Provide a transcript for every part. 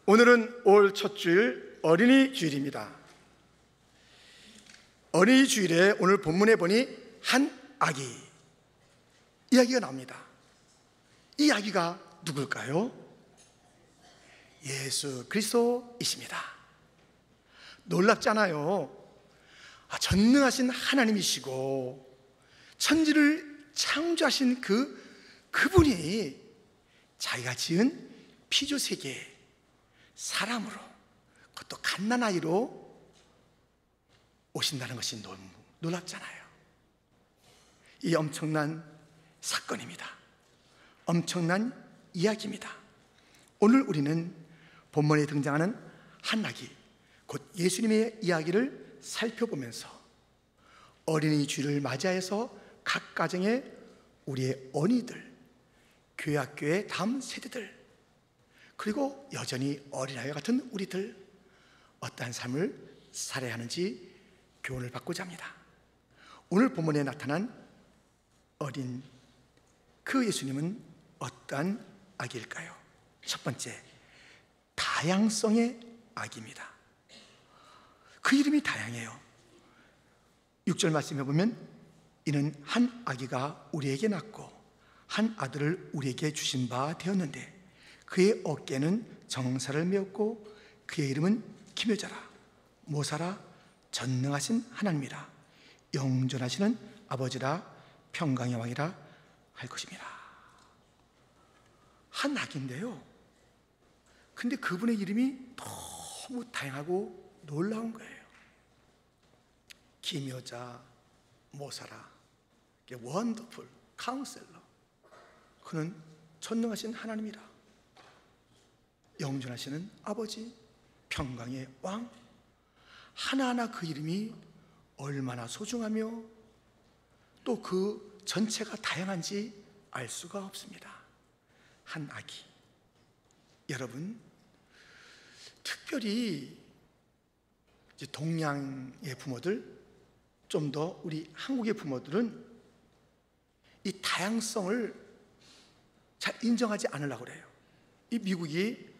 오늘은 올 첫 주일 어린이 주일입니다. 어린이 주일에 오늘 본문에 보니 한 아기 이야기가 나옵니다. 이 아기가 누굴까요? 예수 그리스도이십니다. 놀랍잖아요. 전능하신 하나님이시고 천지를 창조하신 그분이 자기가 지은 피조세계에 사람으로, 그것도 갓난아이로 오신다는 것이 너무 놀랍잖아요. 이 엄청난 사건입니다. 엄청난 이야기입니다. 오늘 우리는 본문에 등장하는 한 아기, 곧 예수님의 이야기를 살펴보면서 어린이 주일을 맞이해서 각 가정의 우리의 어린이들, 교회 학교의 다음 세대들, 그리고 여전히 어린아이와 같은 우리들 어떠한 삶을 살아야 하는지 교훈을 받고자 합니다. 오늘 본문에 나타난 어린 그 예수님은 어떠한 아기일까요? 첫 번째, 다양성의 아기입니다. 그 이름이 다양해요. 6절 말씀해 보면 이는 한 아기가 우리에게 낳고 한 아들을 우리에게 주신 바 되었는데 그의 어깨는 정사를 메었고 그의 이름은 기묘자라 모사라 전능하신 하나님이라 영존하시는 아버지라 평강의 왕이라 할 것입니다. 한 아기인데요, 근데 그분의 이름이 너무 다양하고 놀라운 거예요. 기묘자, 모사라, 원더풀, 카운셀러, 그는 전능하신 하나님이라 영존하시는 아버지, 평강의 왕. 하나하나 그 이름이 얼마나 소중하며 또 그 전체가 다양한지 알 수가 없습니다. 한 아기. 여러분, 특별히 이제 동양의 부모들, 좀 더 우리 한국의 부모들은 이 다양성을 잘 인정하지 않으려고 그래요. 이 미국이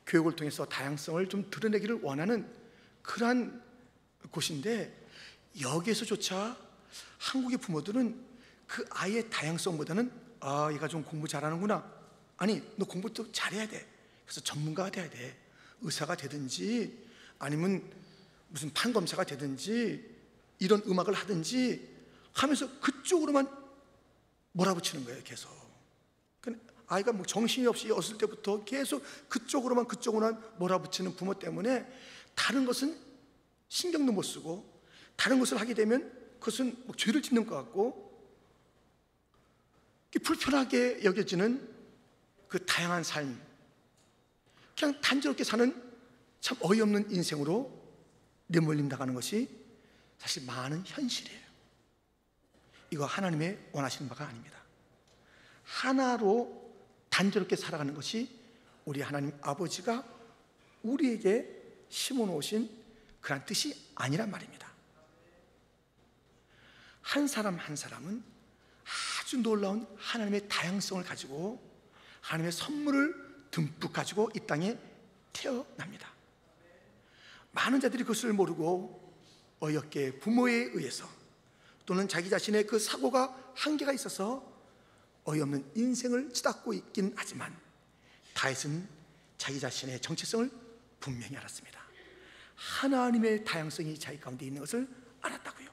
교육을 통해서 다양성을 좀 드러내기를 원하는 그러한 곳인데, 여기에서조차 한국의 부모들은 그 아이의 다양성보다는 얘가 좀 공부 잘하는구나, 아니 너 공부도 잘해야 돼, 그래서 전문가가 돼야 돼, 의사가 되든지 아니면 무슨 판검사가 되든지 이런 음악을 하든지 하면서 그쪽으로만 몰아붙이는 거예요. 계속 아이가 뭐 정신이 없이 어렸을 때부터 계속 그쪽으로만 몰아붙이는 부모 때문에 다른 것은 신경도 못 쓰고, 다른 것을 하게 되면 그것은 뭐 죄를 짓는 것 같고 불편하게 여겨지는 그 다양한 삶, 그냥 단조롭게 사는 참 어이없는 인생으로 내몰림 나가는 것이 사실 많은 현실이에요. 이거 하나님의 원하시는 바가 아닙니다. 하나로 단조롭게 살아가는 것이 우리 하나님 아버지가 우리에게 심어놓으신 그런 뜻이 아니란 말입니다. 한 사람 한 사람은 아주 놀라운 하나님의 다양성을 가지고 하나님의 선물을 듬뿍 가지고 이 땅에 태어납니다. 많은 자들이 그것을 모르고 어이없게 부모에 의해서 또는 자기 자신의 그 사고가 한계가 있어서 어이없는 인생을 치닫고 있긴 하지만 다윗은 자기 자신의 정체성을 분명히 알았습니다. 하나님의 다양성이 자기 가운데 있는 것을 알았다고요.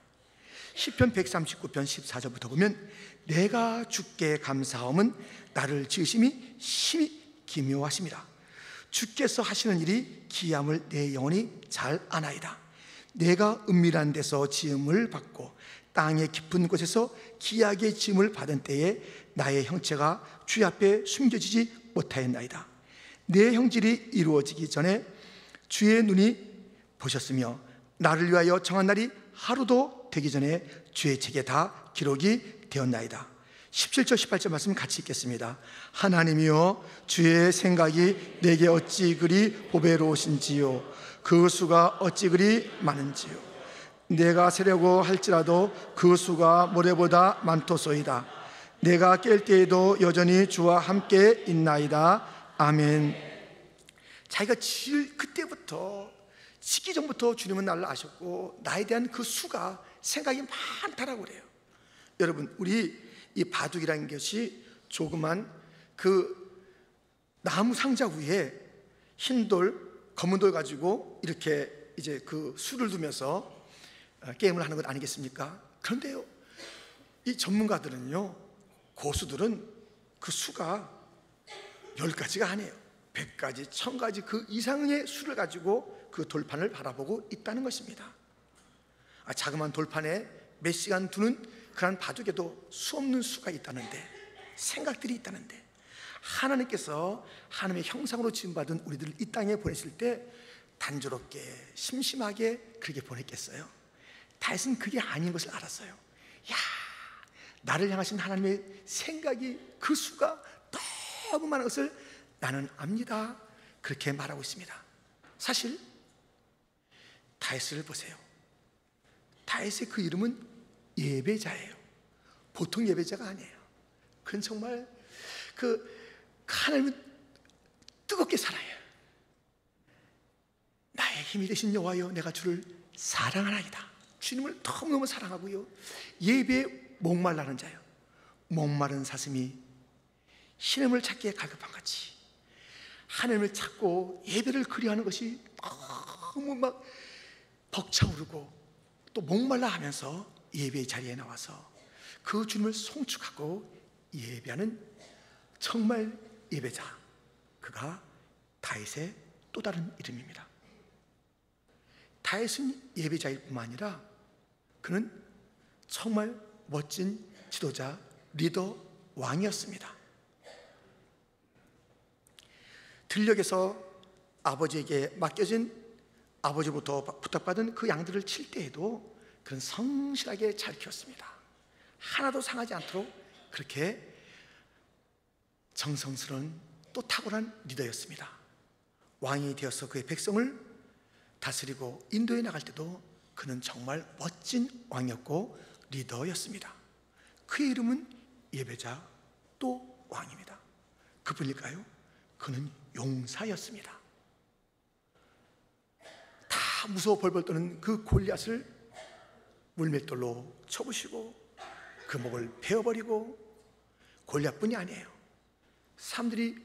시편 139편 14절부터 보면 내가 주께 감사함은 나를 지으심이 심히 기묘하심이라. 주께서 하시는 일이 기함을 내 영혼이 잘 아나이다. 내가 은밀한 데서 지음을 받고 땅의 깊은 곳에서 기이하게 지음을 받은 때에 나의 형체가 주 앞에 숨겨지지 못하였나이다. 내 형질이 이루어지기 전에 주의 눈이 보셨으며 나를 위하여 정한 날이 하루도 되기 전에 주의 책에 다 기록이 되었나이다. 17절 18절 말씀 같이 읽겠습니다. 하나님이여 주의 생각이 내게 어찌 그리 보배로우신지요, 그 수가 어찌 그리 많은지요. 내가 세려고 할지라도 그 수가 모래보다 많도소이다. 내가 깰 때에도 여전히 주와 함께 있나이다. 아멘. 자기가 지을 그때부터, 짓기 전부터 주님은 나를 아셨고 나에 대한 그 수가 생각이 많다라고 그래요. 여러분, 우리 이 바둑이라는 것이 조그만 그 나무 상자 위에 흰 돌, 검은 돌 가지고 이렇게 이제 그 수를 두면서 게임을 하는 것 아니겠습니까? 그런데요, 이 전문가들은요, 고수들은 그 수가 10가지가 아니에요. 100가지, 1000가지 그 이상의 수를 가지고 그 돌판을 바라보고 있다는 것입니다. 자그마한 돌판에 몇 시간 두는 그런 바둑에도 수없는 수가 있다는데, 생각들이 있다는데, 하나님께서 하나님의 형상으로 지음받은 우리들을 이 땅에 보내실 때 단조롭게 심심하게 그렇게 보냈겠어요? 다윗은 그게 아닌 것을 알았어요. 야, 나를 향하신 하나님의 생각이, 그 수가 너무 많은 것을 나는 압니다. 그렇게 말하고 있습니다. 사실 다윗을 보세요. 다윗의 그 이름은 예배자예요. 보통 예배자가 아니에요. 그건 정말 하나님은 뜨겁게 사랑해요. 나의 힘이 되신 여호와여, 내가 주를 사랑하나이다. 주님을 너무너무 사랑하고요, 예배에 목말라는 자요, 목마른 사슴이 신음을 찾기에 갈급한 같이 하나님을 찾고 예배를 그리하는 것이 너무 막 벅차오르고 또 목말라 하면서 예배의 자리에 나와서 그 주님을 송축하고 예배하는 정말 예배자, 그가 다윗의 또 다른 이름입니다. 다윗은 예배자일 뿐만 아니라 그는 정말 멋진 지도자, 리더, 왕이었습니다. 들녘에서 아버지에게 맡겨진, 아버지부터 부탁받은 그 양들을 칠 때에도 그는 성실하게 잘 키웠습니다. 하나도 상하지 않도록 그렇게 정성스러운 또 탁월한 리더였습니다. 왕이 되어서 그의 백성을 다스리고 인도해 나갈 때도 그는 정말 멋진 왕이었고 리더였습니다. 그의 이름은 예배자 또 왕입니다. 그뿐일까요? 그는 용사였습니다. 다 무서워 벌벌 떠는 그 골리앗을 물맷돌로 쳐부시고 그 목을 베어버리고, 골리앗뿐이 아니에요, 사람들이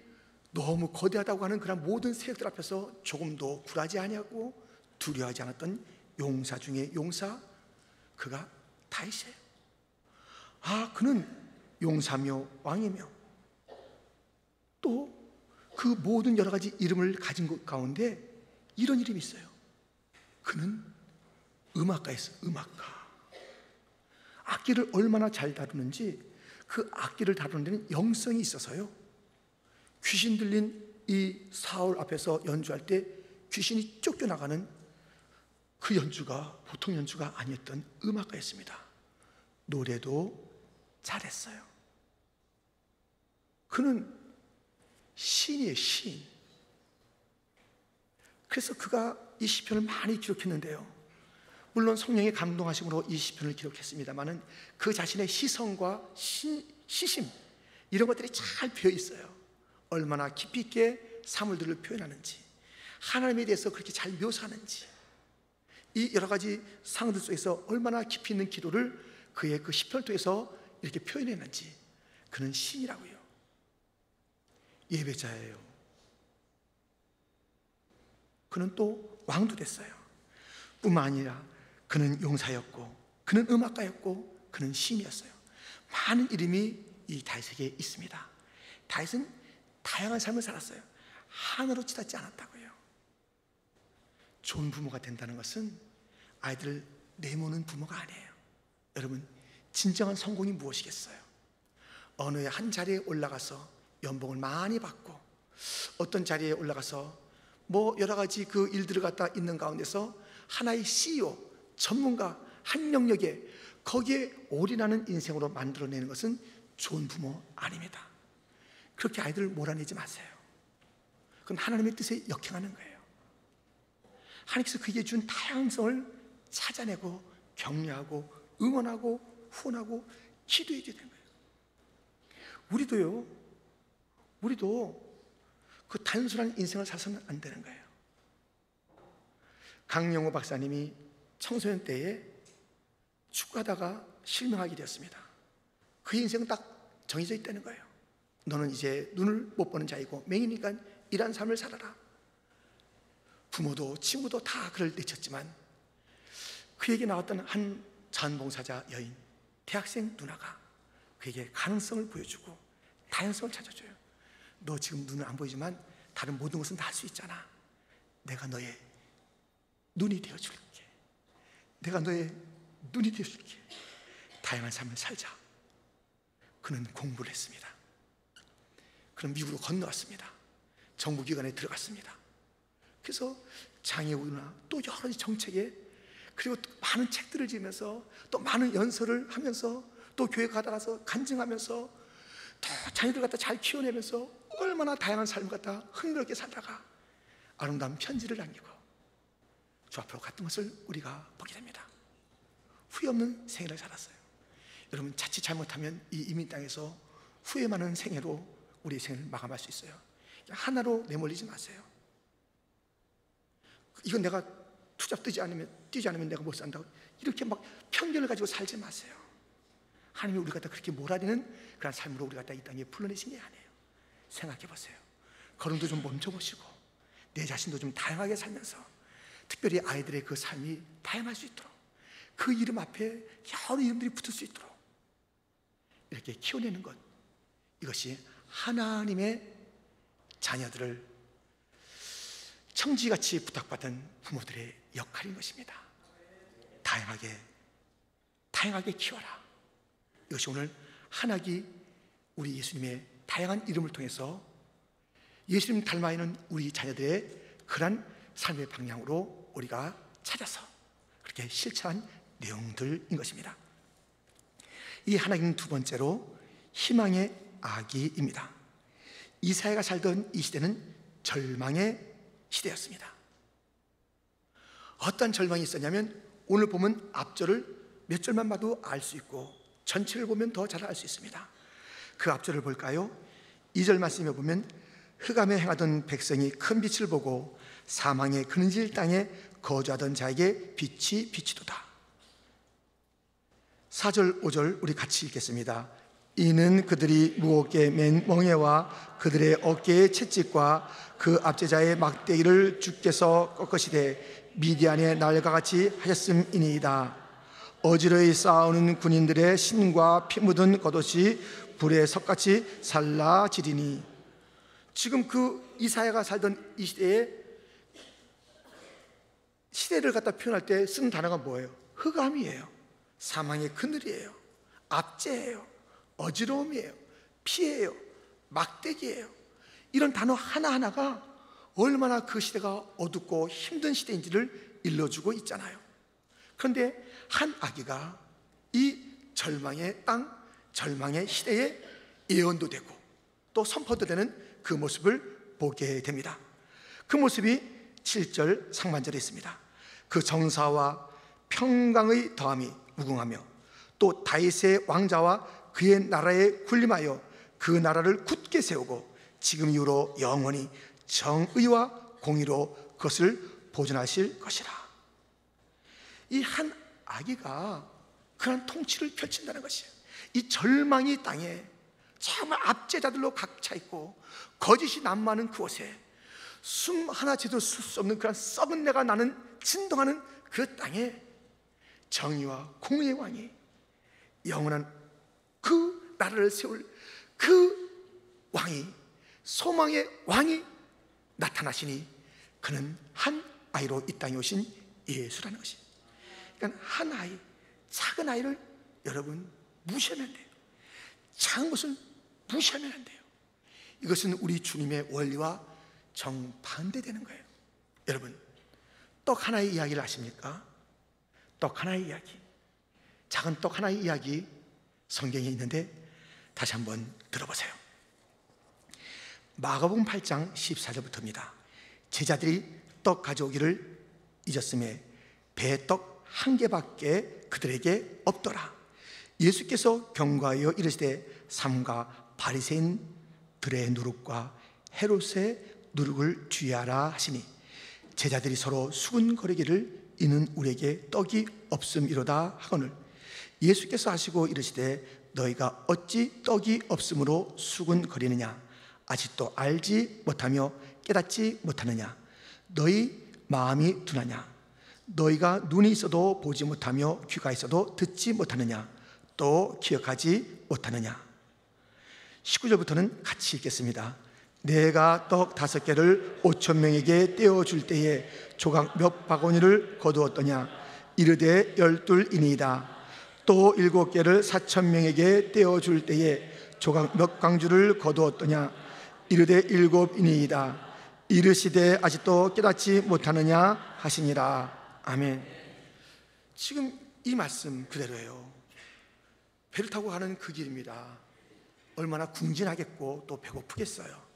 너무 거대하다고 하는 그런 모든 세력들 앞에서 조금도 굴하지 아니하고 두려워하지 않았던 용사 중에 용사, 그가 다윗이에요. 그는 용사며 왕이며 또 그 모든 여러 가지 이름을 가진 것 가운데 이런 이름이 있어요. 그는 음악가였어요. 음악가. 악기를 얼마나 잘 다루는지, 그 악기를 다루는 데는 영성이 있어서요, 귀신 들린 이 사울 앞에서 연주할 때 귀신이 쫓겨나가는 그 연주가 보통 연주가 아니었던 음악가였습니다. 노래도 잘했어요. 그는 시인이에요, 시인. 그래서 그가 이 시편을 많이 기록했는데요, 물론 성령의 감동하심으로 이 시편을 기록했습니다마는 그 자신의 시선과 시심, 이런 것들이 잘 배어 있어요. 얼마나 깊이 있게 사물들을 표현하는지, 하나님에 대해서 그렇게 잘 묘사하는지, 이 여러 가지 상황들 속에서 얼마나 깊이 있는 기도를 그의 그 시편을 통해서 이렇게 표현했는지. 그는 시인이라고요. 예배자예요. 그는 또 왕도 됐어요. 뿐만 아니라 그는 용사였고, 그는 음악가였고, 그는 시인이었어요. 많은 이름이 이 다윗에게 있습니다. 다윗은 다양한 삶을 살았어요. 하나로 치닫지 않았다고요. 좋은 부모가 된다는 것은 아이들을 내모는 부모가 아니에요. 여러분, 진정한 성공이 무엇이겠어요? 어느 한 자리에 올라가서 연봉을 많이 받고, 어떤 자리에 올라가서 뭐 여러 가지 그 일들을 갖다 있는 가운데서 하나의 CEO, 전문가, 한 영역에 거기에 올인하는 인생으로 만들어내는 것은 좋은 부모 아닙니다. 그렇게 아이들을 몰아내지 마세요. 그건 하나님의 뜻에 역행하는 거예요. 하나님께서 그에게 준 다양성을 찾아내고 격려하고 응원하고 후원하고 기도해 줘야 되는 거예요. 우리도 그 단순한 인생을 살아서는 안 되는 거예요. 강영호 박사님이 청소년 때에 축구하다가 실명하게 되었습니다. 그 인생은 딱 정해져 있다는 거예요. 너는 이제 눈을 못 보는 자이고 맹이니까 이런 삶을 살아라. 부모도 친구도 다 그를 내쳤지만 그에게 나왔던 한 자원봉사자 여인, 대학생 누나가 그에게 가능성을 보여주고 다양성을 찾아줘요. 너 지금 눈은 안 보이지만 다른 모든 것은 다 할 수 있잖아. 내가 너의 눈이 되어줄게. 내가 너의 눈이 되어줄게. 다양한 삶을 살자. 그는 공부를 했습니다. 그는 미국으로 건너왔습니다. 정부기관에 들어갔습니다. 그래서 장애우나 또 여러 가지 정책에, 그리고 또 많은 책들을 지으면서 또 많은 연설을 하면서 또 교회 가다가서 간증하면서 또 자녀들 갖다 잘 키워내면서 얼마나 다양한 삶을 갖다 흥미롭게 살다가 아름다운 편지를 남기고 주 앞으로 갔던 것을 우리가 보게 됩니다. 후회 없는 생애를 살았어요. 여러분, 자칫 잘못하면 이 이민 땅에서 후회 많은 생애로 우리의 생을 마감할 수 있어요. 하나로 내몰리지 마세요. 이건 내가 투잡 뛰지 않으면 내가 못 산다고 이렇게 막 편견을 가지고 살지 마세요. 하나님이 우리 갖다 그렇게 몰아내는 그런 삶으로 우리 갖다 이 땅에 불러내신 게 아니에요. 생각해 보세요. 걸음도 좀 멈춰보시고 내 자신도 좀 다양하게 살면서 특별히 아이들의 그 삶이 다양할 수 있도록, 그 이름 앞에 여러 이름들이 붙을 수 있도록 이렇게 키워내는 것, 이것이 하나님의 자녀들을 청지같이 부탁받은 부모들의 역할인 것입니다. 다양하게 키워라. 이것이 오늘 한학이 우리 예수님의 다양한 이름을 통해서 예수님 닮아 있는 우리 자녀들의 그러한 삶의 방향으로 우리가 찾아서 그렇게 실천한 내용들인 것입니다. 이 하나님은 두 번째로 희망의 아기입니다. 이사야가 살던 이 시대는 절망의 시대였습니다. 어떤 절망이 있었냐면 오늘 보면 앞절을 몇 절만 봐도 알 수 있고 전체를 보면 더 잘 알 수 있습니다. 그 앞절을 볼까요? 2절 말씀에 보면 흑암에 행하던 백성이 큰 빛을 보고 사망의 그늘질 땅에 거주하던 자에게 빛이 비치도다. 4절 5절 우리 같이 읽겠습니다. 이는 그들이 무겁게 맨 멍에와 그들의 어깨의 채찍과 그 압제자의 막대기를 주께서 꺾으시되 미디안의 날과 같이 하셨음이니이다. 어지러이 싸우는 군인들의 신과 피 묻은 겉옷이 불에 석같이 살라지리니. 지금 그 이사야가 살던 이 시대를 갖다 표현할 때 쓰는 단어가 뭐예요? 흑암이에요. 사망의 그늘이에요. 압제예요. 어지러움이에요. 피해예요. 막대기예요. 이런 단어 하나하나가 얼마나 그 시대가 어둡고 힘든 시대인지를 일러주고 있잖아요. 그런데 한 아기가 이 절망의 땅, 절망의 시대에 예언도 되고 또 선포도 되는 그 모습을 보게 됩니다. 그 모습이 7절 상반절에 있습니다. 그 정사와 평강의 더함이 무궁하며 또 다윗의 왕자와 그의 나라에 군림하여 그 나라를 굳게 세우고 지금 이후로 영원히 정의와 공의로 그것을 보존하실 것이라. 이 한 아기가 그런 통치를 펼친다는 것이에요. 이 절망의 땅에 정말 압제자들로 각 차 있고 거짓이 난무하는 그곳에 숨 하나 제대로 쉴 수 없는 그런 썩은 내가 나는 진동하는 그 땅에 정의와 공의의 왕이, 영원한 그 나라를 세울 그 왕이, 소망의 왕이 나타나시니 그는 한 아이로 이 땅에 오신 예수라는 것이. 그러니까 한 아이, 작은 아이를 여러분 무시하면 안 돼요. 작은 것을 무시하면 안 돼요. 이것은 우리 주님의 원리와 정반대되는 거예요. 여러분, 떡 하나의 이야기를 아십니까? 떡 하나의 이야기, 작은 떡 하나의 이야기 성경에 있는데 다시 한번 들어보세요. 마가복음 8장 14절부터입니다. 제자들이 떡 가져오기를 잊었음에 배에 떡 한 개밖에 그들에게 없더라. 예수께서 경고하여 이르시되 삼가 바리새인들의 누룩과 헤롯의 누룩을 주의하라 하시니 제자들이 서로 수군거리기를 이는 우리에게 떡이 없음이로다 하거늘 예수께서 하시고 이르시되 너희가 어찌 떡이 없음으로 수군거리느냐 아직도 알지 못하며 깨닫지 못하느냐 너희 마음이 둔하냐 너희가 눈이 있어도 보지 못하며 귀가 있어도 듣지 못하느냐 또 기억하지 못하느냐. 19절부터는 같이 읽겠습니다. 내가 떡 5개를 5,000명에게 떼어줄 때에 조각 몇 바구니를 거두었더냐 이르되 12이니이다. 또 7개를 4,000명에게 떼어줄 때에 조각 몇 광주를 거두었더냐 이르되 7이니이다. 이르시되 아직도 깨닫지 못하느냐 하시니라. 아멘. 지금 이 말씀 그대로예요. 배를 타고 가는 그 길입니다. 얼마나 궁진하겠고 또 배고프겠어요.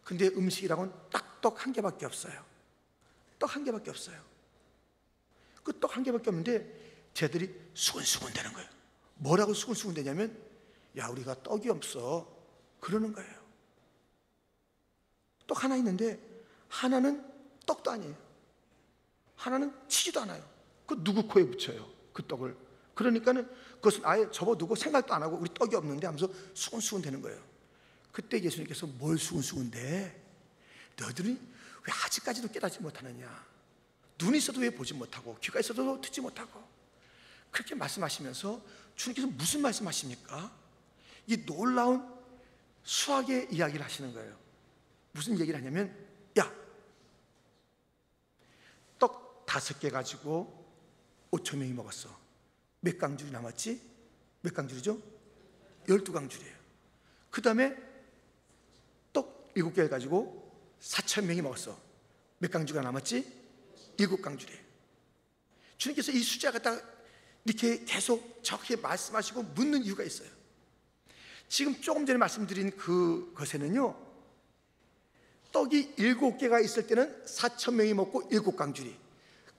근데 음식이라고는 딱 떡 한 개밖에 없어요. 떡 한 개밖에 없어요. 그 떡 한 개밖에 없는데 쟤들이 수근수근 되는 거예요. 뭐라고 수근수근 되냐면 야 우리가 떡이 없어 그러는 거예요. 떡 하나 있는데 하나는 떡도 아니에요. 하나는 치지도 않아요. 그 누구 코에 붙여요 그 떡을. 그러니까는 그것은 아예 접어두고 생각도 안 하고 우리 떡이 없는데 하면서 수근수근 되는 거예요. 그때 예수님께서 뭘 수근수근 돼? 너희들이 왜 아직까지도 깨닫지 못하느냐? 눈이 있어도 왜 보지 못하고 귀가 있어도 듣지 못하고. 그렇게 말씀하시면서 주님께서 무슨 말씀하십니까? 이 놀라운 수학의 이야기를 하시는 거예요. 무슨 얘기를 하냐면 야 떡 5개 가지고 5,000명이 먹었어. 몇 강줄이 남았지? 몇 강줄이죠? 12강줄이에요. 그 다음에 떡 7개를 가지고 4,000명이 먹었어. 몇 강주가 남았지? 7강줄이에요. 주님께서 이 숫자 갖다가 이렇게 계속 저렇게 말씀하시고 묻는 이유가 있어요. 지금 조금 전에 말씀드린 그것에는요 떡이 7개가 있을 때는 4,000명이 먹고 7강줄이,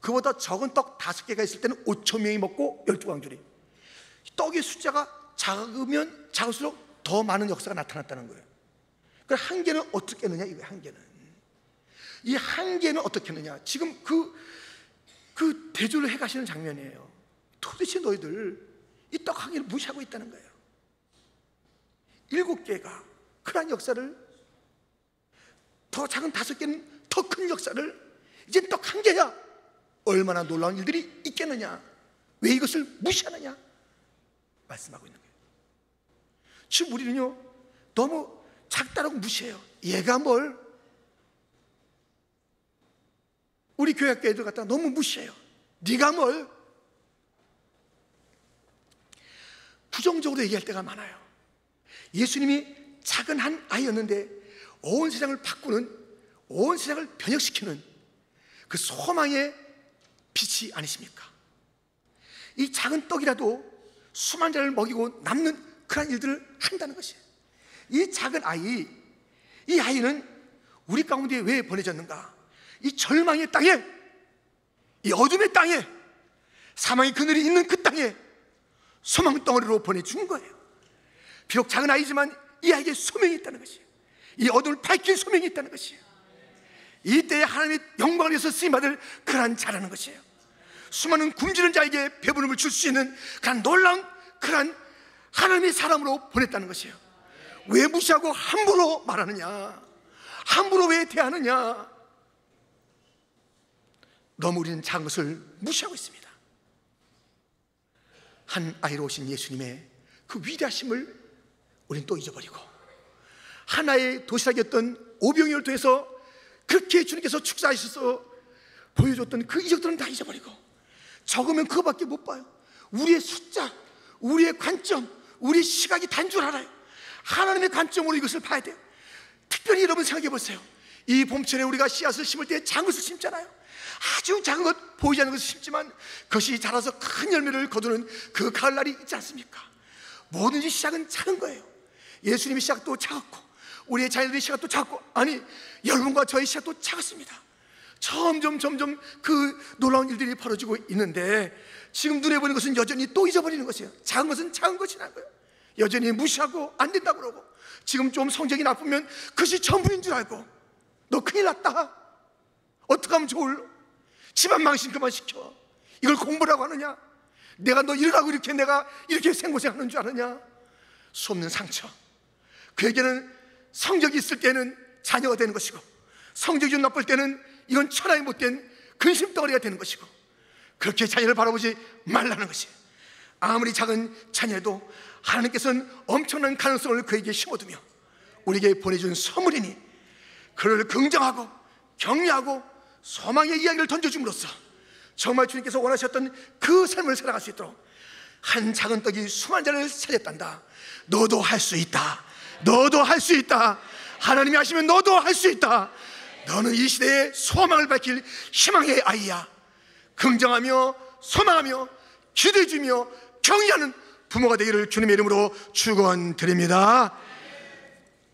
그보다 적은 떡 5개가 있을 때는 5,000명이 먹고 12강줄이. 떡의 숫자가 작으면 작을수록 더 많은 역사가 나타났다는 거예요. 그 한계는 어떻게 했느냐 이거예요. 한계는 이 한계는 어떻게 했느냐. 지금 그 대조를 해가시는 장면이에요. 도대체 너희들 이 떡 한 개를 무시하고 있다는 거예요. 7개가 그런 역사를, 더 작은 5개는 더 큰 역사를, 이젠 떡 한 개야. 얼마나 놀라운 일들이 있겠느냐. 왜 이것을 무시하느냐 말씀하고 있는 거예요. 지금 우리는요 너무 작다라고 무시해요. 얘가 뭘. 우리 교회학교 애들 갖다가 너무 무시해요. 네가 뭘. 부정적으로 얘기할 때가 많아요. 예수님이 작은 한 아이였는데 온 세상을 바꾸는, 온 세상을 변혁시키는 그 소망의 빛이 아니십니까? 이 작은 떡이라도 수만 자를 먹이고 남는 그런 일들을 한다는 것이에요. 이 작은 아이, 이 아이는 우리 가운데 왜 보내졌는가? 이 절망의 땅에, 이 어둠의 땅에, 사망의 그늘이 있는 그 땅에 소망 덩어리로 보내준 거예요. 비록 작은 아이지만 이 아이에게 소명이 있다는 것이에요. 이 어둠을 밝힐 소명이 있다는 것이에요. 이때에 하나님의 영광을 위해서 쓰임받을 그러한 자라는 것이에요. 수많은 굶주린 자에게 배부름을 줄 수 있는 그런 놀라운 그런 하나님의 사람으로 보냈다는 것이에요. 왜 무시하고 함부로 말하느냐? 함부로 왜 대하느냐? 너무 우리는 작은 것을 무시하고 있습니다. 한 아이로 오신 예수님의 그 위대하심을 우리는 또 잊어버리고, 하나의 도시락이었던 오병이어를 통해서 그렇게 주님께서 축사하셔서 보여줬던 그 이적들은 다 잊어버리고, 적으면 그거밖에 못 봐요. 우리의 숫자, 우리의 관점, 우리의 시각이 단 줄 알아요. 하나님의 관점으로 이것을 봐야 돼요. 특별히 여러분 생각해 보세요. 이 봄철에 우리가 씨앗을 심을 때 작은 것을 심잖아요. 아주 작은 것, 보이지 않는 것을 심지만 그것이 자라서 큰 열매를 거두는 그 가을날이 있지 않습니까? 뭐든지 시작은 작은 거예요. 예수님의 시작도 작았고, 우리의 자녀들의 시작도 작고, 아니 여러분과 저의 시작도 작았습니다. 점점 그 놀라운 일들이 벌어지고 있는데 지금 눈에 보이는 것은 여전히 또 잊어버리는 것이에요. 작은 것은 작은 것이라는 거예요. 여전히 무시하고 안 된다고 그러고, 지금 좀 성적이 나쁘면 그것이 전부인 줄 알고, 너 큰일 났다. 어떻게 하면 좋을로? 집안 망신 그만 시켜. 이걸 공부라고 하느냐? 내가 너 이러라고 이렇게 내가 이렇게 생고생하는 줄 아느냐? 수 없는 상처. 그에게는 성적이 있을 때는 자녀가 되는 것이고, 성적이 좀 나쁠 때는 이건 천하에 못된 근심덩어리가 되는 것이고, 그렇게 자녀를 바라보지 말라는 것이. 아무리 작은 자녀도 하나님께서는 엄청난 가능성을 그에게 심어두며 우리에게 보내준 선물이니, 그를 긍정하고 격려하고 소망의 이야기를 던져줌으로써 정말 주님께서 원하셨던 그 삶을 살아갈 수 있도록, 한 작은 떡이 수많은 자를 살렸단다. 너도 할 수 있다. 너도 할 수 있다. 하나님이 하시면 너도 할 수 있다. 너는 이 시대에 소망을 밝힐 희망의 아이야. 긍정하며 소망하며 기대주며 격려하는 부모가 되기를 주님의 이름으로 축원드립니다.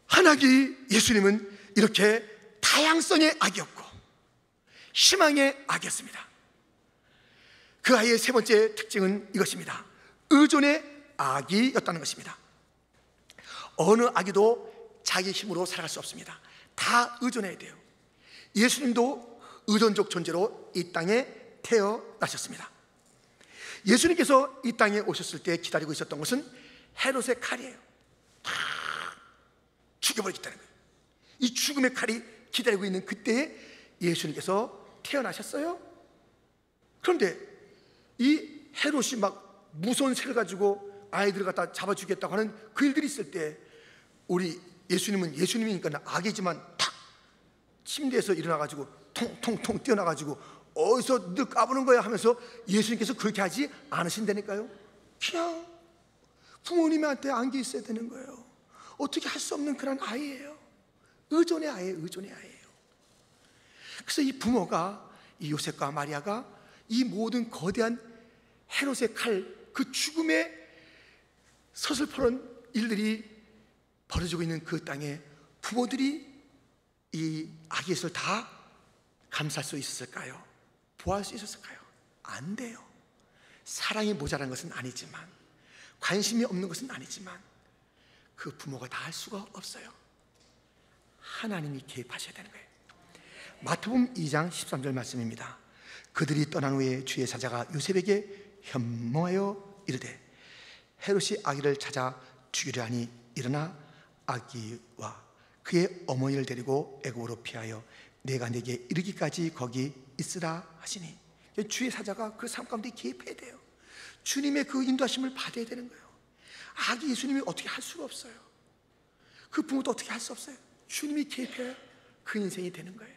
하나님 예수님은 이렇게 다양성의 악이었고 희망의 악이었습니다. 그 아이의 세 번째 특징은 이것입니다. 의존의 악이었다는 것입니다. 어느 아기도 자기 힘으로 살아갈 수 없습니다. 다 의존해야 돼요. 예수님도 의존적 존재로 이 땅에 태어나셨습니다. 예수님께서 이 땅에 오셨을 때 기다리고 있었던 것은 헤롯의 칼이에요. 다 죽여버리겠다는 거예요. 이 죽음의 칼이 기다리고 있는 그때에 예수님께서 태어나셨어요. 그런데 이 헤롯이 막 무서운 새를 가지고 아이들을 갖다 잡아 죽겠다고 하는 그 일들이 있을 때, 우리 예수님은 예수님이니까 악이지만 탁 침대에서 일어나가지고 통통통 뛰어나가지고 어디서 늘 까부는 거야 하면서 예수님께서 그렇게 하지 않으신다니까요. 그냥 부모님한테 안겨 있어야 되는 거예요. 어떻게 할 수 없는 그런 아이예요. 의존의 아이예요. 의존의 아이예요. 그래서 이 부모가, 이 요셉과 마리아가 이 모든 거대한 헤롯의 칼, 그 죽음의 서슬퍼런 일들이 벌어지고 있는 그 땅에 부모들이 이 악의 것을 다 감쌀 수 있었을까요? 보호할 수 있었을까요? 안 돼요. 사랑이 모자란 것은 아니지만, 관심이 없는 것은 아니지만, 그 부모가 다 할 수가 없어요. 하나님이 개입하셔야 되는 거예요. 마태복음 2장 13절 말씀입니다. 그들이 떠난 후에 주의 사자가 요셉에게 현모하여 이르되 헤롯이 아기를 찾아 죽이려 하니 일어나 아기와 그의 어머니를 데리고 애굽으로 피하여 내가 네게 이르기까지 거기 있으라 하시니, 주의 사자가 그 삶 가운데 개입해야 돼요. 주님의 그 인도하심을 받아야 되는 거예요. 아기 예수님이 어떻게 할 수가 없어요. 그 부모도 어떻게 할 수 없어요. 주님이 개입해야 그 인생이 되는 거예요.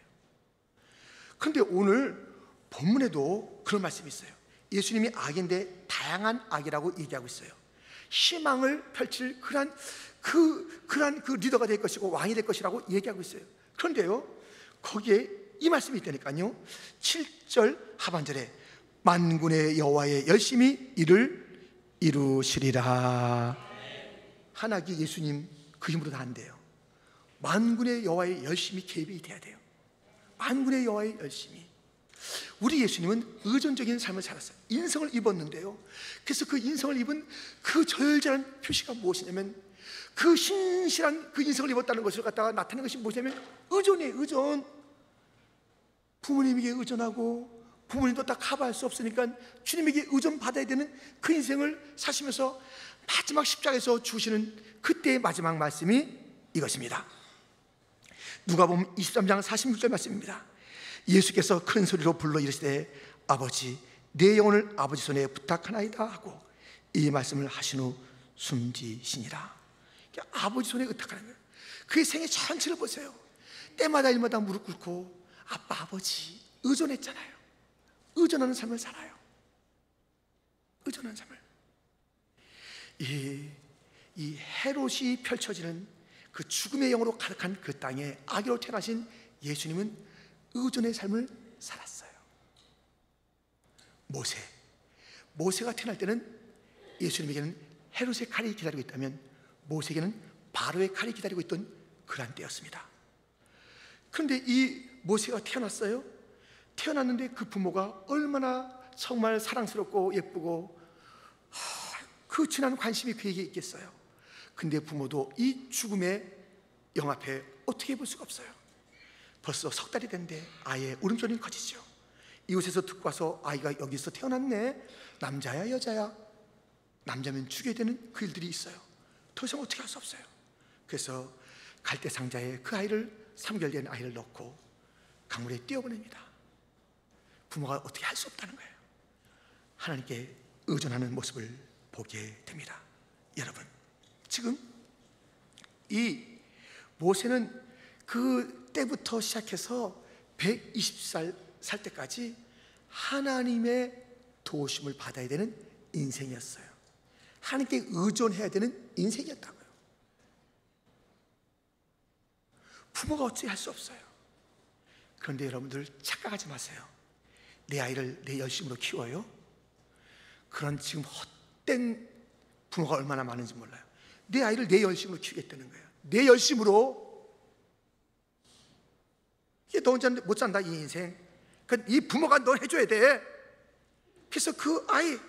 그런데 오늘 본문에도 그런 말씀이 있어요. 예수님이 악인데 다양한 악이라고 얘기하고 있어요. 희망을 펼칠 그러한 그 리더가 될 것이고 왕이 될 것이라고 얘기하고 있어요. 그런데요, 거기에 이 말씀이 있다니까요. 7절 하반절에 만군의 여호와의 열심히 이를 이루시리라. 하나님 예수님 그 힘으로 다 안 돼요. 만군의 여호와의 열심히 개입이 돼야 돼요. 만군의 여호와의 열심히. 우리 예수님은 의존적인 삶을 살았어요. 인성을 입었는데요, 그래서 그 인성을 입은 그 절절한 표시가 무엇이냐면, 그 신실한 그 인성을 입었다는 것을 갖다가 나타내는 것이 무엇이냐면 의존이에요. 의존. 부모님에게 의존하고, 부모님도 다 커버할 수 없으니까 주님에게 의존받아야 되는 그 인생을 사시면서 마지막 십자가에서 주시는 그때의 마지막 말씀이 이것입니다. 누가복음 23장 46절 말씀입니다. 예수께서 큰 소리로 불러 이르시되 아버지 내 영혼을 아버지 손에 부탁하나이다 하고 이 말씀을 하신 후 숨지시니라. 아버지 손에 의탁하는 거예요. 그의 생애 전체를 보세요. 때마다 일마다 무릎 꿇고 아빠 아버지 의존했잖아요. 의존하는 삶을 살아요. 의존하는 삶을. 이 헤롯이 펼쳐지는 그 죽음의 영으로 가득한 그 땅에 아기로 태어나신 예수님은 의존의 삶을 살았어요. 모세가 태어날 때는 예수님에게는 헤롯의 칼이 기다리고 있다면 모세에게는 바로의 칼이 기다리고 있던 그런 때였습니다. 그런데 이 모세가 태어났어요. 태어났는데 그 부모가 얼마나 정말 사랑스럽고 예쁘고 그 진한 관심이 그에게 있겠어요. 근데 부모도 이 죽음의 영 앞에 어떻게 볼 수가 없어요. 벌써 석 달이 됐는데 아이의 울음소리는 커지죠. 이곳에서 듣고 와서 아이가 여기서 태어났네. 남자야 여자야? 남자면 죽여야 되는 그 일들이 있어요. 더 이상 어떻게 할 수 없어요. 그래서 갈대 상자에 그 아이를 3개월 된 아이를 넣고 강물에 뛰어보냅니다. 부모가 어떻게 할 수 없다는 거예요. 하나님께 의존하는 모습을 보게 됩니다. 여러분, 지금 이 모세는 그 때부터 시작해서 120살 살 때까지 하나님의 도우심을 받아야 되는 인생이었어요. 하나님께 의존해야 되는 인생이었다고요. 부모가 어찌 할 수 없어요. 그런데 여러분들 착각하지 마세요. 내 아이를 내 열심으로 키워요? 그런 지금 헛된 부모가 얼마나 많은지 몰라요. 내 아이를 내 열심으로 키우겠다는 거예요. 내 열심으로. 이게 너 혼자 못 산다 이 인생. 그러니까 이 부모가 너 해줘야 돼. 그래서 그 아이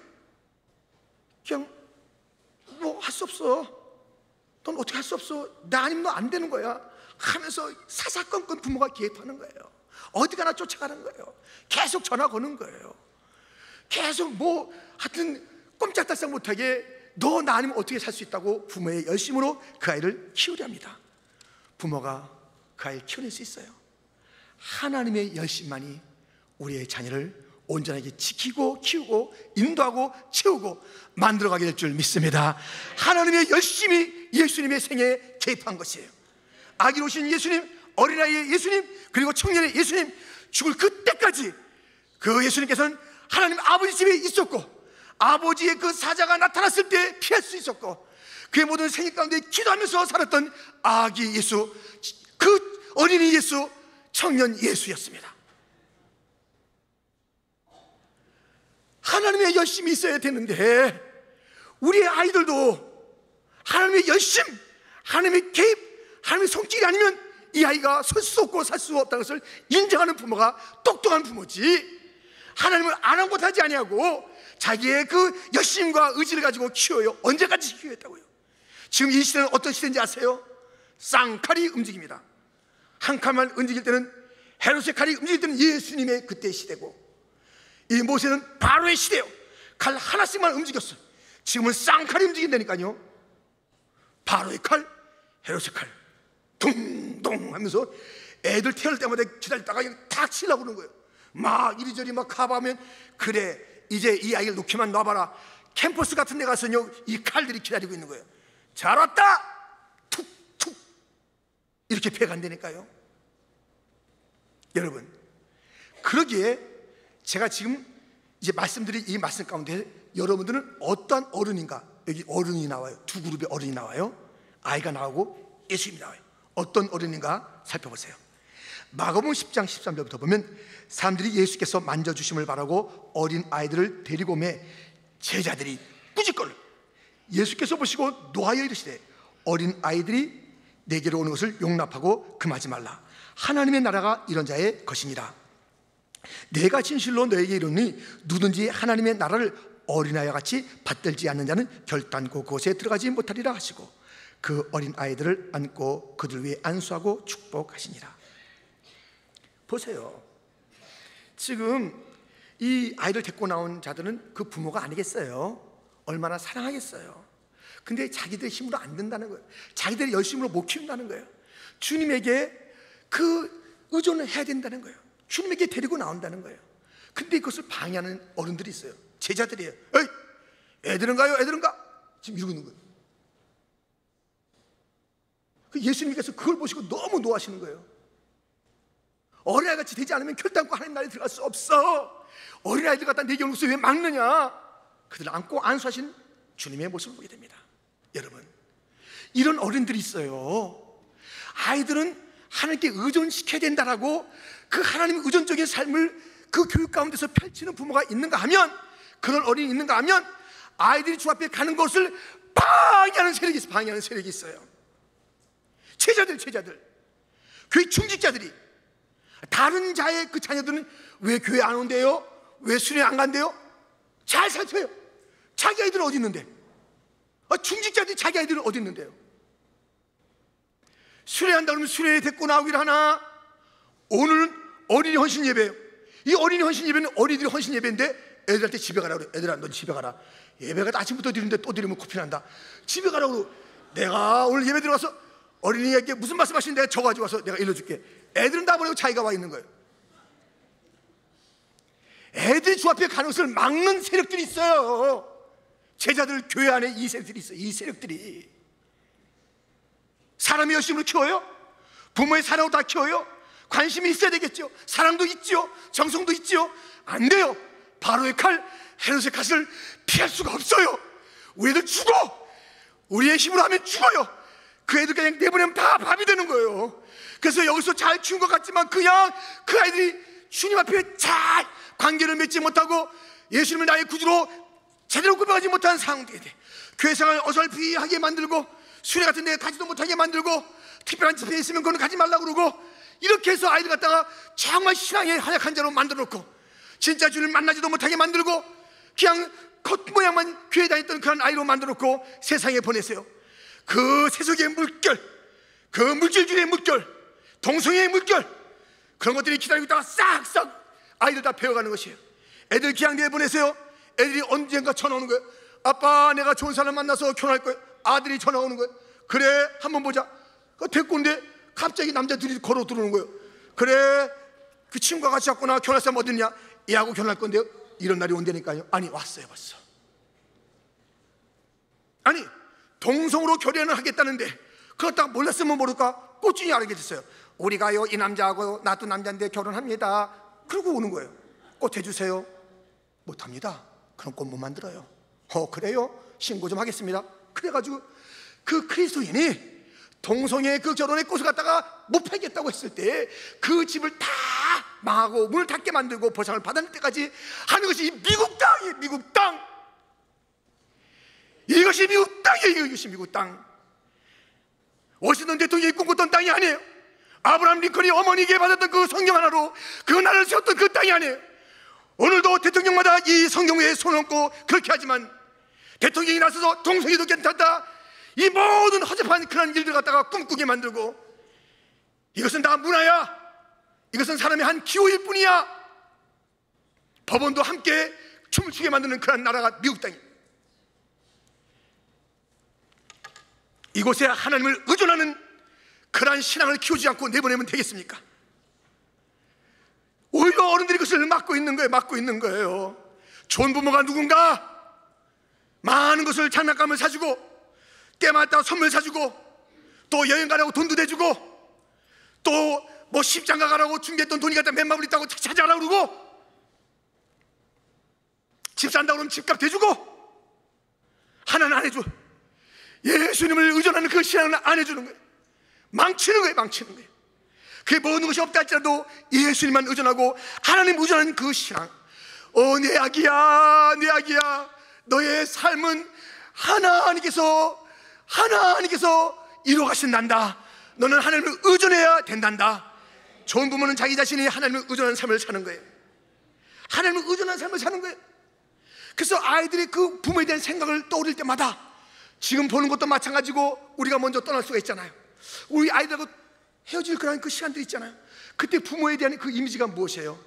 그냥 뭐 할 수 없어. 넌 어떻게 할 수 없어. 나 아니면 너 안 되는 거야 하면서 사사건건 부모가 개입하는 거예요. 어디 가나 쫓아가는 거예요. 계속 전화 거는 거예요. 계속 뭐 하여튼 꼼짝달싹 못하게 너 나 아니면 어떻게 살 수 있다고 부모의 열심으로 그 아이를 키우려 합니다. 부모가 그 아이를 키워낼 수 있어요. 하나님의 열심만이 우리의 자녀를 온전하게 지키고 키우고 인도하고 채우고 만들어가게 될 줄 믿습니다. 하나님의 열심이 예수님의 생애에 개입한 것이에요. 아기로 오신 예수님, 어린아이의 예수님, 그리고 청년의 예수님, 죽을 그때까지 그 예수님께서는 하나님 아버지 집에 있었고, 아버지의 그 사자가 나타났을 때 피할 수 있었고, 그의 모든 생애 가운데 기도하면서 살았던 아기 예수, 그 어린이 예수, 청년 예수였습니다. 하나님의 열심이 있어야 되는데 우리의 아이들도 하나님의 열심, 하나님의 개입, 하나님의 손길이 아니면 이 아이가 설 수 없고 살 수 없다는 것을 인정하는 부모가 똑똑한 부모지, 하나님을 아랑곳하지 아니하고 자기의 그 열심과 의지를 가지고 키워요. 언제까지 키우겠다고요? 지금 이 시대는 어떤 시대인지 아세요? 쌍칼이 움직입니다. 한 칼만 움직일 때는 헤롯의 칼이 움직일 때는 예수님의 그때의 시대고, 이 모세는 바로의 시대요. 칼 하나씩만 움직였어요. 지금은 쌍칼이 움직인다니까요. 바로의 칼, 헤롯의 칼, 둥둥 하면서 애들 태어날 때마다 기다렸다가 그냥 탁 치려고 그러는 거예요. 막 이리저리 막 가봐하면, 그래 이제 이 아이를 놓기만 놔봐라. 캠퍼스 같은 데 가서요 이 칼들이 기다리고 있는 거예요. 잘 왔다, 툭툭 이렇게 패간다니까요. 여러분, 그러기에 제가 지금 이제 말씀드린 이 말씀 가운데 여러분들은 어떤 어른인가? 여기 어른이 나와요. 두 그룹의 어른이 나와요. 아이가 나오고 예수님이 나와요. 어떤 어른인가 살펴보세요. 마가복음 10장 13절부터 보면, 사람들이 예수께서 만져주심을 바라고 어린 아이들을 데리고 오매 제자들이 꾸짖거려. 예수께서 보시고 노하여 이르시되, 어린 아이들이 내게로 오는 것을 용납하고 금하지 말라. 하나님의 나라가 이런 자의 것이니라. 내가 진실로 너에게 이르니 누구든지 하나님의 나라를 어린아이와 같이 받들지 않는 자는 결단코 그곳에 들어가지 못하리라 하시고, 그 어린 아이들을 안고 그들 위에 안수하고 축복하시니라. 보세요. 지금 이 아이를 데리고 나온 자들은 그 부모가 아니겠어요? 얼마나 사랑하겠어요? 근데 자기들의 힘으로 안 된다는 거예요. 자기들의 열심으로 못 키운다는 거예요. 주님에게 그 의존을 해야 된다는 거예요. 주님에게 데리고 나온다는 거예요. 근데 그것을 방해하는 어른들이 있어요. 제자들이에요. 에이, 애들은 가요, 애들은 가. 지금 이러고 있는 거예요. 예수님께서 그걸 보시고 너무 노하시는 거예요. 어린아이같이 되지 않으면 결단코 하나님 나라에 들어갈 수 없어. 어린아이들 갖다 내게 오는 것을 왜 막느냐. 그들을 안고 안수하신 주님의 모습을 보게 됩니다. 여러분, 이런 어른들이 있어요. 아이들은 하나님께 의존시켜야 된다라고 그 하나님의 의존적인 삶을 그 교육 가운데서 펼치는 부모가 있는가 하면, 그런 어린이 있는가 하면, 아이들이 주 앞에 가는 것을 방해하는 세력이 있어요. 방해하는 세력이 있어요. 제자들, 교회 중직자들이, 다른 자의 그 자녀들은 왜 교회 안 온대요? 왜 수련회 안 간대요? 잘 살펴요. 자기 아이들은 어디 있는데? 중직자들이 자기 아이들은 어디 있는데요? 수련한다 그러면 수련회 데리고 나오기를 하나, 오늘은 어린이 헌신 예배예요. 이 어린이 헌신 예배는 어린이들이 헌신 예배인데 애들한테 집에 가라 그래. 애들아, 넌 집에 가라. 예배가 아침부터 드리는데 또 드리면 코피 난다. 집에 가라고. 내가 오늘 예배 들어가서 어린이에게 무슨 말씀하시는데 내가 적어가지고 와서 내가 일러줄게. 애들은 다 보내고 자기가 와 있는 거예요. 애들이 주 앞에 가는 것을 막는 세력들이 있어요. 제자들 교회 안에 이 세력들이 있어요. 이 세력들이 사람이 열심으로 키워요? 부모의 사랑으로 다 키워요? 관심이 있어야 되겠죠. 사랑도 있죠. 정성도 있죠. 안 돼요. 바로의 칼, 헤롯의 칼을 피할 수가 없어요. 우리 애들 죽어. 우리의 힘으로 하면 죽어요. 그 애들 그냥 내보내면 다 밥이 되는 거예요. 그래서 여기서 잘 키운 것 같지만 그냥 그 아이들이 주님 앞에 잘 관계를 맺지 못하고 예수님을 나의 구주로 제대로 고백하지 못하는 상황들이 돼. 교회 생활을 어설피하게 만들고 수레 같은 데 가지도 못하게 만들고 특별한 집회에 있으면 그건 가지 말라고 그러고 이렇게 해서 아이들 갖다가 정말 신앙의 하약한 자로 만들어 놓고 진짜 주를 만나지도 못하게 만들고 그냥 겉모양만 교회 다녔던 그런 아이로 만들어 놓고 세상에 보내세요. 그 세속의 물결, 그 물질주의의 물결, 동성애의 물결, 그런 것들이 기다리고 있다가 싹싹 아이들 다 배워가는 것이에요. 애들 기왕 내보내세요. 애들이 언젠가 전화 오는 거예요. 아빠, 내가 좋은 사람 만나서 결혼할 거예요. 아들이 전화 오는 거예요. 그래, 한번 보자. 됐고인데 갑자기 남자 둘이 걸어 들어오는 거예요. 그래, 그 친구가 같이 왔구나. 결혼할 사람 어딨냐? 얘하고 결혼할 건데요. 이런 날이 온다니까요. 아니, 왔어요 벌써. 아니, 동성으로 결혼을 하겠다는데 그렇다가 몰랐으면 모를까 꼬준히 알게 됐어요. 우리가요 이 남자하고 나도 남자인데 결혼합니다. 그러고 오는 거예요. 꽃 해주세요. 못합니다. 그런 꽃 못 만들어요. 그래요? 신고 좀 하겠습니다. 그래가지고 그 그리스도인이 동성애 그 결혼의 꽃을 갖다가 못 팔겠다고 했을 때 그 집을 다 망하고 문을 닫게 만들고 보상을 받을 때까지 하는 것이 미국 땅이에요. 미국 땅. 이것이 미국 땅이에요. 이것이 미국 땅. 워싱턴 대통령이 꿈꿨던 땅이 아니에요. 아브라함 링컨이 어머니에게 받았던 그 성경 하나로 그 나라를 세웠던 그 땅이 아니에요. 오늘도 대통령마다 이 성경 위에 손을 얹고 그렇게 하지만 대통령이 나서서 동성애도 괜찮다, 이 모든 허접한 그런 일들 갖다가 꿈꾸게 만들고 이것은 다 문화야, 이것은 사람의 한 기호일 뿐이야, 법원도 함께 춤을 추게 만드는 그런 나라가 미국 땅이에요. 이곳에 하나님을 의존하는 그러한 신앙을 키우지 않고 내보내면 되겠습니까? 오히려 어른들이 그것을 막고 있는 거예요. 막고 있는 거예요. 좋은 부모가 누군가 많은 것을 장난감을 사주고 때마다 선물 사주고 또 여행 가라고 돈도 대주고 또 뭐 십장가 가라고 준비했던 돈이 갖다 맨마블 있다고 찾아가라고 그러고 집 산다고 그러면 집값 대주고 하나는 안 해줘. 예수님을 의존하는 그 신앙은 안 해주는 거예요. 망치는 거예요. 망치는 거예요. 그게 모든 것이 없다 할지라도 예수님만 의존하고 하나님 의존하는 그 신앙. 내 아기야, 내 아기야, 너의 삶은 하나님께서 이루어가신단다. 너는 하나님을 의존해야 된단다. 좋은 부모는 자기 자신이 하나님을 의존하는 삶을 사는 거예요. 하나님을 의존하는 삶을 사는 거예요. 그래서 아이들이 그 부모에 대한 생각을 떠올릴 때마다 지금 보는 것도 마찬가지고 우리가 먼저 떠날 수가 있잖아요. 우리 아이들하고 헤어질 그런 그 시간들이 있잖아요. 그때 부모에 대한 그 이미지가 무엇이에요?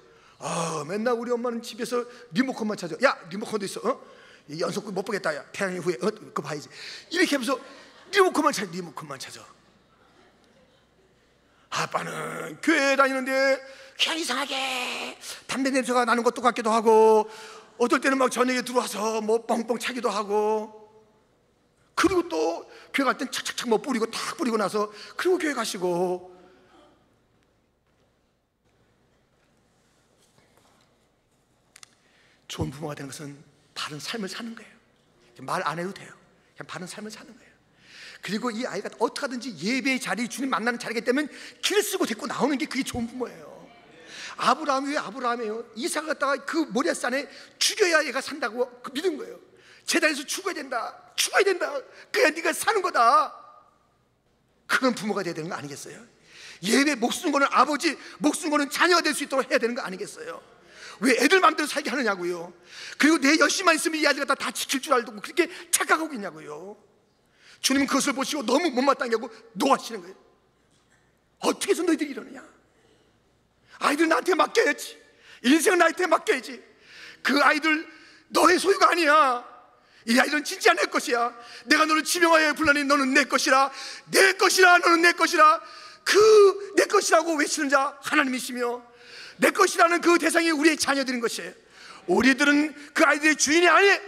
맨날 우리 엄마는 집에서 리모컨만 찾아. 야, 리모컨도 있어. 연속 못 보겠다. 야, 태양의 후예. 그거 봐야지. 이렇게 하면서 리모컨만 찾아. 아빠는 교회 다니는데 그냥 이상하게 담배 냄새가 나는 것도 같기도 하고 어떨 때는 막 저녁에 들어와서 뭐 뻥뻥 차기도 하고 그리고 또 교회 갈 땐 착착착 뭐 뿌리고 탁 뿌리고 나서 그리고 교회 가시고 좋은 부모가 되는 것은 바른 삶을 사는 거예요. 말 안 해도 돼요. 그냥 바른 삶을 사는 거예요. 그리고 이 아이가 어떻게 하든지 예배의 자리, 주님 만나는 자리가 되면 길을 쓰고 데리고 나오는 게 그게 좋은 부모예요. 아브라함이 왜 아브라함이에요? 이삭을 갖다가 그 모리아산에 죽여야 얘가 산다고 믿은 거예요. 제단에서 죽어야 된다. 그래야 네가 사는 거다. 그런 부모가 돼야 되는 거 아니겠어요? 예배 목숨 거는 아버지, 목숨 거는 자녀가 될 수 있도록 해야 되는 거 아니겠어요? 왜 애들 마음대로 살게 하느냐고요. 그리고 내 열심만 있으면 이 아이들 다 지킬 줄 알고 그렇게 착각하고 있냐고요. 주님은 그것을 보시고 너무 못마땅해 하고 노하시는 거예요. 어떻게 해서 너희들이 이러느냐? 아이들 나한테 맡겨야지. 인생은 나한테 맡겨야지. 그 아이들 너의 소유가 아니야. 이 아이들은 진짜 내 것이야. 내가 너를 지명하여 불러니 너는 내 것이라. 내 것이라. 너는 내 것이라. 그 내 것이라고 외치는 자 하나님이시며, 내 것이라는 그 대상이 우리의 자녀들인 것이에요. 우리들은 그 아이들의 주인이 아니에요.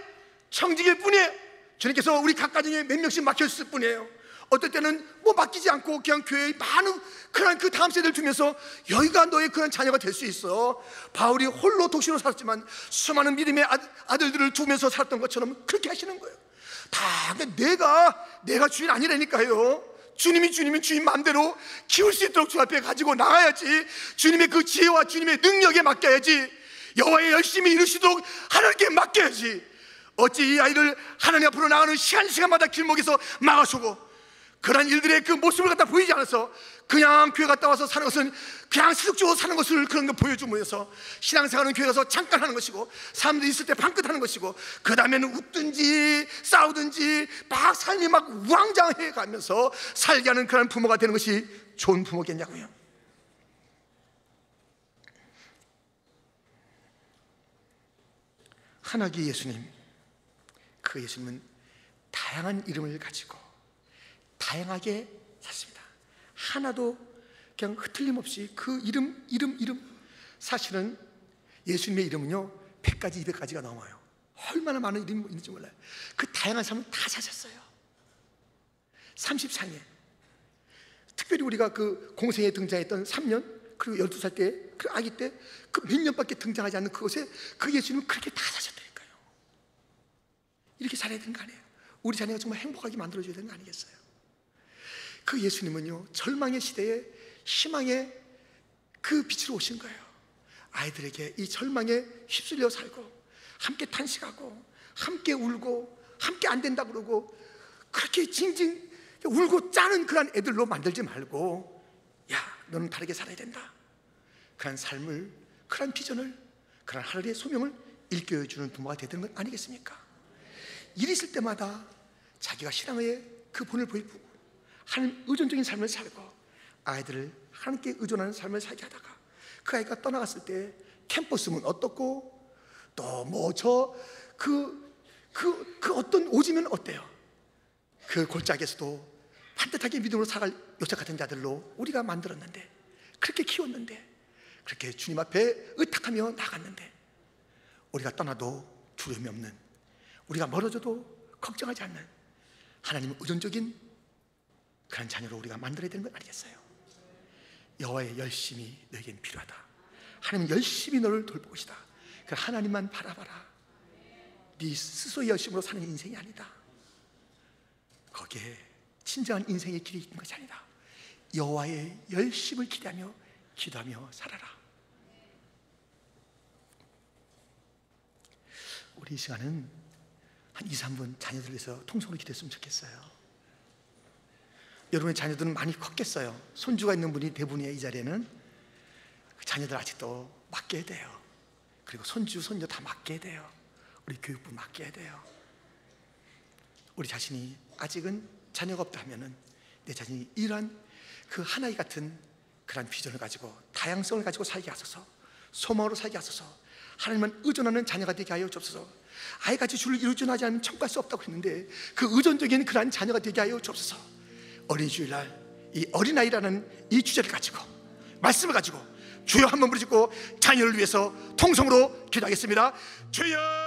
청지기일 뿐이에요. 주님께서 우리 각 가정에 몇 명씩 맡겼을 뿐이에요. 어떨 때는 뭐 맡기지 않고 그냥 교회에 많은 그런 그 다음 세대를 두면서 여기가 너의 그런 자녀가 될 수 있어. 바울이 홀로 독신으로 살았지만 수많은 믿음의 아들들을 두면서 살았던 것처럼 그렇게 하시는 거예요. 다 내가 주인 아니라니까요. 주님이 주인 마음대로 키울 수 있도록 주 앞에 가지고 나가야지. 주님의 그 지혜와 주님의 능력에 맡겨야지. 여호와의 열심히 이루시도록 하나님께 맡겨야지. 어찌 이 아이를 하나님 앞으로 나가는 시간마다 길목에서 막아서고 그런 일들의 그 모습을 갖다 보이지 않아서 그냥 교회 갔다 와서 사는 것은 그냥 세속적으로 사는 것을 그런 거 보여주면서 신앙생활은 교회 가서 잠깐 하는 것이고 사람들이 있을 때 방긋 하는 것이고 그 다음에는 웃든지 싸우든지 막 삶이 막 우왕좌왕해 가면서 살게 하는 그런 부모가 되는 것이 좋은 부모겠냐고요. 하나기 예수님, 그 예수님은 다양한 이름을 가지고 다양하게 샀습니다. 하나도 그냥 흐틀림없이 그 이름 사실은 예수님의 이름은요 100가지 200가지가 넘어요. 얼마나 많은 이름이 있는지 몰라요. 그 다양한 사람을 다 사셨어요. 34년 특별히 우리가 그 공생에 등장했던 3년 그리고 12살 때 그 아기 때 그 몇 년밖에 등장하지 않는 그곳에 그 예수님은 그렇게 다 사셨다니까요. 이렇게 살아야 되는 거 아니에요? 우리 자녀가 정말 행복하게 만들어줘야 되는 거 아니겠어요? 그 예수님은요 절망의 시대에 희망의 그 빛으로 오신 거예요. 아이들에게 이 절망에 휩쓸려 살고 함께 탄식하고 함께 울고 함께 안 된다 그러고 그렇게 징징 울고 짜는 그런 애들로 만들지 말고, 야 너는 다르게 살아야 된다. 그런 삶을, 그런 비전을, 그런 하늘의 소명을 일깨워주는 부모가 되는 건 아니겠습니까? 일 있을 때마다 자기가 신앙의 그 본을 보이고 하나님 의존적인 삶을 살고 아이들을 하나님께 의존하는 삶을 살게 하다가 그 아이가 떠나갔을 때 캠퍼스는 어떻고 또 뭐 그 어떤 오지면 어때요? 그 골짜기에서도 반듯하게 믿음으로 살아갈 요셉 같은 자들로 우리가 만들었는데, 그렇게 키웠는데, 그렇게 주님 앞에 의탁하며 나갔는데, 우리가 떠나도 두려움이 없는, 우리가 멀어져도 걱정하지 않는 하나님의 의존적인 그런 자녀로 우리가 만들어야 되는 건 아니겠어요? 여호와의 열심이 너에겐 필요하다. 하나님은 열심히 너를 돌보고 계시다. 하나님만 바라봐라. 네 스스로의 열심으로 사는 인생이 아니다. 거기에 진정한 인생의 길이 있는 것이 아니다. 여호와의 열심을 기대하며 기도하며 살아라. 우리 이 시간은 한 2, 3분 자녀들을 위해서 통성으로 기도했으면 좋겠어요. 여러분의 자녀들은 많이 컸겠어요. 손주가 있는 분이 대부분이에요. 이 자리에는 자녀들 아직도 맡겨야 돼요. 그리고 손주, 손녀 다 맡겨야 돼요. 우리 교육부 맡겨야 돼요. 우리 자신이 아직은 자녀가 없다 하면은 내 자신이 이러한 그 하나의 같은 그런 비전을 가지고 다양성을 가지고 살게 하소서, 소망으로 살게 하소서, 하나님만 의존하는 자녀가 되게 하여 주옵소서. 아이같이 주를 의존하지 않으면 천국 갈 수 없다고 했는데 그 의존적인 그러한 자녀가 되게 하여 주옵소서. 어린이 주일날 이 어린아이라는 이 주제를 가지고 말씀을 가지고 주여 한번 부르짖고 자녀를 위해서 통성으로 기도하겠습니다. 주여